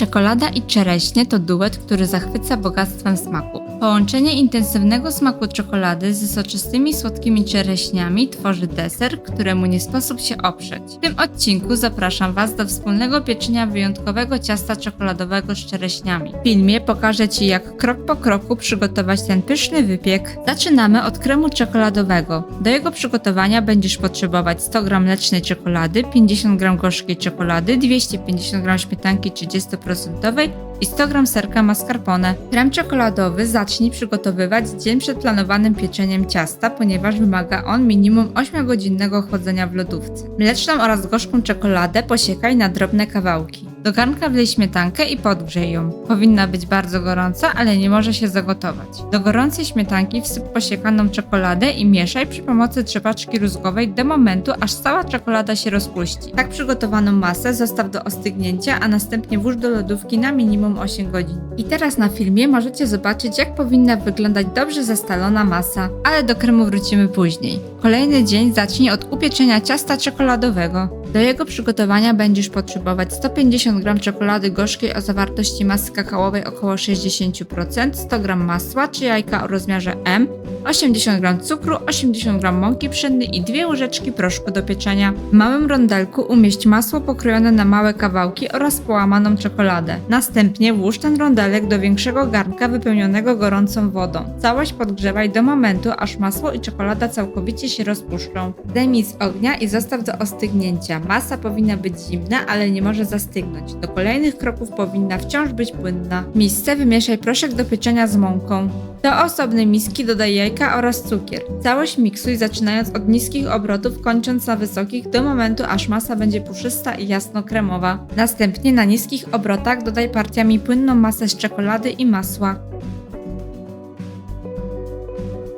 Czekolada i czereśnie to duet, który zachwyca bogactwem smaku. Połączenie intensywnego smaku czekolady z soczystymi słodkimi czereśniami tworzy deser, któremu nie sposób się oprzeć. W tym odcinku zapraszam Was do wspólnego pieczenia wyjątkowego ciasta czekoladowego z czereśniami. W filmie pokażę Ci, jak krok po kroku przygotować ten pyszny wypiek. Zaczynamy od kremu czekoladowego. Do jego przygotowania będziesz potrzebować 100 g mlecznej czekolady, 50 g gorzkiej czekolady, 250 g śmietanki 30% i 100 g serka mascarpone. Krem czekoladowy zacznij przygotowywać dzień przed planowanym pieczeniem ciasta, ponieważ wymaga on minimum 8-godzinnego chłodzenia w lodówce. Mleczną oraz gorzką czekoladę posiekaj na drobne kawałki. Do garnka wlej śmietankę i podgrzej ją. Powinna być bardzo gorąca, ale nie może się zagotować. Do gorącej śmietanki wsyp posiekaną czekoladę i mieszaj przy pomocy trzepaczki rózgowej do momentu, aż cała czekolada się rozpuści. Tak przygotowaną masę zostaw do ostygnięcia, a następnie włóż do lodówki na minimum 8 godzin. I teraz na filmie możecie zobaczyć, jak powinna wyglądać dobrze zestalona masa, ale do kremu wrócimy później. Kolejny dzień zacznij od upieczenia ciasta czekoladowego. Do jego przygotowania będziesz potrzebować 150 g czekolady gorzkiej o zawartości masy kakaowej około 60%, 100 g masła czy jajka o rozmiarze M, 80 g cukru, 80 g mąki pszennej i 2 łyżeczki proszku do pieczenia. W małym rondelku umieść masło pokrojone na małe kawałki oraz połamaną czekoladę. Następnie włóż ten rondelek do większego garnka wypełnionego gorącą wodą. Całość podgrzewaj do momentu, aż masło i czekolada całkowicie się rozpuszczą. Zdejmij z ognia i zostaw do ostygnięcia. Masa powinna być zimna, ale nie może zastygnąć. Do kolejnych kroków powinna wciąż być płynna. W misce wymieszaj proszek do pieczenia z mąką. Do osobnej miski dodaj jajka oraz cukier. Całość miksuj, zaczynając od niskich obrotów, kończąc na wysokich do momentu, aż masa będzie puszysta i jasno kremowa. Następnie na niskich obrotach dodaj partiami płynną masę z czekolady i masła.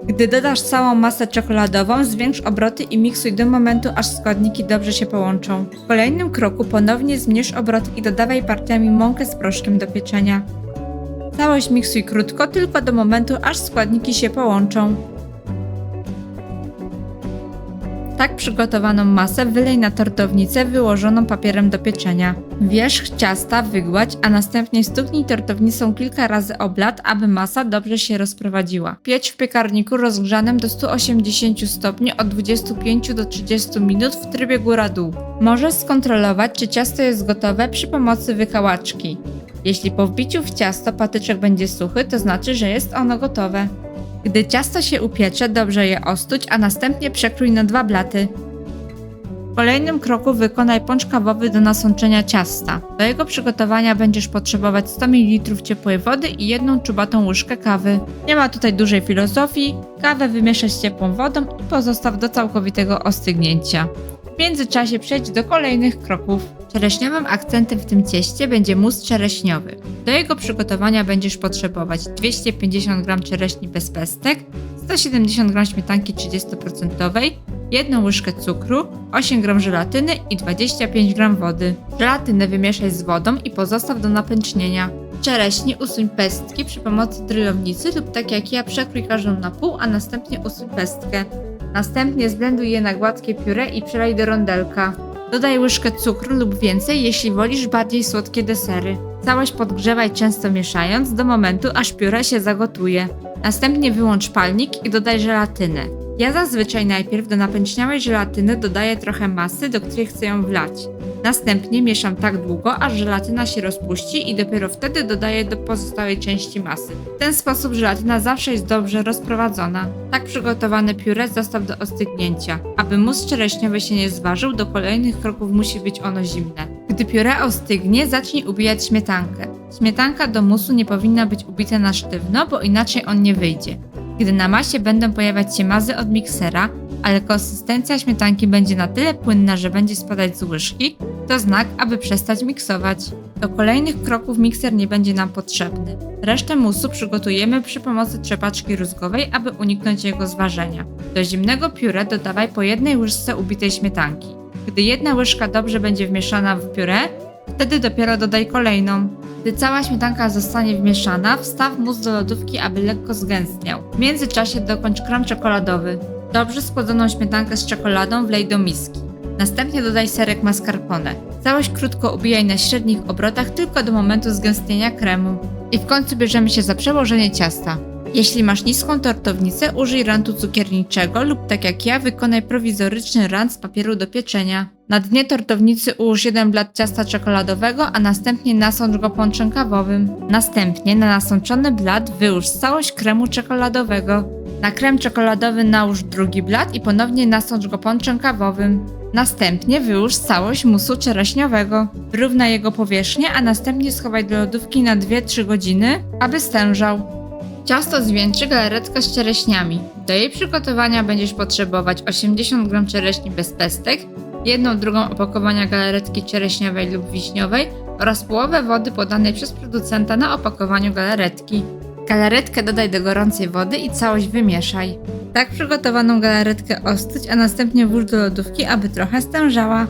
Gdy dodasz całą masę czekoladową, zwiększ obroty i miksuj do momentu, aż składniki dobrze się połączą. W kolejnym kroku ponownie zmniejsz obroty i dodawaj partiami mąkę z proszkiem do pieczenia. Całość miksuj krótko, tylko do momentu, aż składniki się połączą. Tak przygotowaną masę wylej na tortownicę wyłożoną papierem do pieczenia. Wierzch ciasta wygładź, a następnie stuknij tortownicą kilka razy o blat, aby masa dobrze się rozprowadziła. Piecz w piekarniku rozgrzanym do 180 stopni od 25 do 30 minut w trybie góra-dół. Możesz skontrolować, czy ciasto jest gotowe przy pomocy wykałaczki. Jeśli po wbiciu w ciasto patyczek będzie suchy, to znaczy, że jest ono gotowe. Gdy ciasto się upiecze, dobrze je ostuć, a następnie przekrój na 2 blaty. W kolejnym kroku wykonaj poncz kawowy do nasączenia ciasta. Do jego przygotowania będziesz potrzebować 100 ml ciepłej wody i 1 czubatą łyżkę kawy. Nie ma tutaj dużej filozofii, kawę wymieszaj z ciepłą wodą i pozostaw do całkowitego ostygnięcia. W międzyczasie przejdź do kolejnych kroków. Czereśniowym akcentem w tym cieście będzie mus czereśniowy. Do jego przygotowania będziesz potrzebować 250 g czereśni bez pestek, 170 g śmietanki 30%, 1 łyżkę cukru, 8 g żelatyny i 25 g wody. Żelatynę wymieszaj z wodą i pozostaw do napęcznienia. Czereśni usuń pestki przy pomocy drylownicy lub tak jak ja przekrój każdą na pół, a następnie usuń pestkę. Następnie zblenduj je na gładkie pióre i przelej do rondelka. Dodaj łyżkę cukru lub więcej, jeśli wolisz bardziej słodkie desery. Całość podgrzewaj często mieszając do momentu, aż pióre się zagotuje. Następnie wyłącz palnik i dodaj żelatynę. Ja zazwyczaj najpierw do napęczniałej żelatyny dodaję trochę masy, do której chcę ją wlać. Następnie mieszam tak długo, aż żelatyna się rozpuści i dopiero wtedy dodaję do pozostałej części masy. W ten sposób żelatyna zawsze jest dobrze rozprowadzona. Tak przygotowane pióre zostaw do ostygnięcia. Aby mus czereśniowy się nie zważył, do kolejnych kroków musi być ono zimne. Gdy pióre ostygnie, zacznij ubijać śmietankę. Śmietanka do musu nie powinna być ubita na sztywno, bo inaczej on nie wyjdzie. Gdy na masie będą pojawiać się mazy od miksera, ale konsystencja śmietanki będzie na tyle płynna, że będzie spadać z łyżki, to znak, aby przestać miksować. Do kolejnych kroków mikser nie będzie nam potrzebny. Resztę musu przygotujemy przy pomocy trzepaczki rózgowej, aby uniknąć jego zważenia. Do zimnego pióre dodawaj po 1 łyżce ubitej śmietanki. Gdy 1 łyżka dobrze będzie wmieszana w pióre, wtedy dopiero dodaj kolejną. Gdy cała śmietanka zostanie wmieszana, wstaw mus do lodówki, aby lekko zgęstniał. W międzyczasie dokończ krem czekoladowy. Dobrze schłodzoną śmietankę z czekoladą wlej do miski. Następnie dodaj serek mascarpone. Całość krótko ubijaj na średnich obrotach tylko do momentu zgęstnienia kremu. I w końcu bierzemy się za przełożenie ciasta. Jeśli masz niską tortownicę, użyj rantu cukierniczego lub tak jak ja, wykonaj prowizoryczny rant z papieru do pieczenia. Na dnie tortownicy ułóż 1 blat ciasta czekoladowego, a następnie nasącz go pączem kawowym. Następnie na nasączony blat wyłóż całość kremu czekoladowego. Na krem czekoladowy nałóż drugi blat i ponownie nasącz go pączem kawowym. Następnie wyłóż całość musu czereśniowego. Wyrównaj jego powierzchnię, a następnie schowaj do lodówki na 2-3 godziny, aby stężał. Ciasto zwieńczy galaretka z czereśniami. Do jej przygotowania będziesz potrzebować 80 g czereśni bez pestek, 1/2 opakowania galaretki czereśniowej lub wiśniowej oraz połowę wody podanej przez producenta na opakowaniu galaretki. Galaretkę dodaj do gorącej wody i całość wymieszaj. Tak przygotowaną galaretkę ostudź, a następnie włóż do lodówki, aby trochę stężała.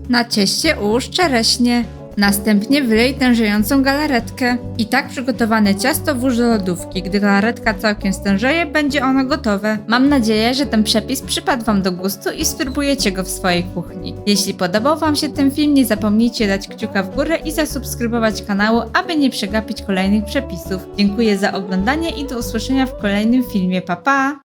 Na cieście ułóż czereśnie. Następnie wylej tężejącą galaretkę. I tak przygotowane ciasto włóż do lodówki. Gdy galaretka całkiem stężeje, będzie ono gotowe. Mam nadzieję, że ten przepis przypadł Wam do gustu i spróbujecie go w swojej kuchni. Jeśli podobał Wam się ten film, nie zapomnijcie dać kciuka w górę i zasubskrybować kanału, aby nie przegapić kolejnych przepisów. Dziękuję za oglądanie i do usłyszenia w kolejnym filmie. Pa, pa!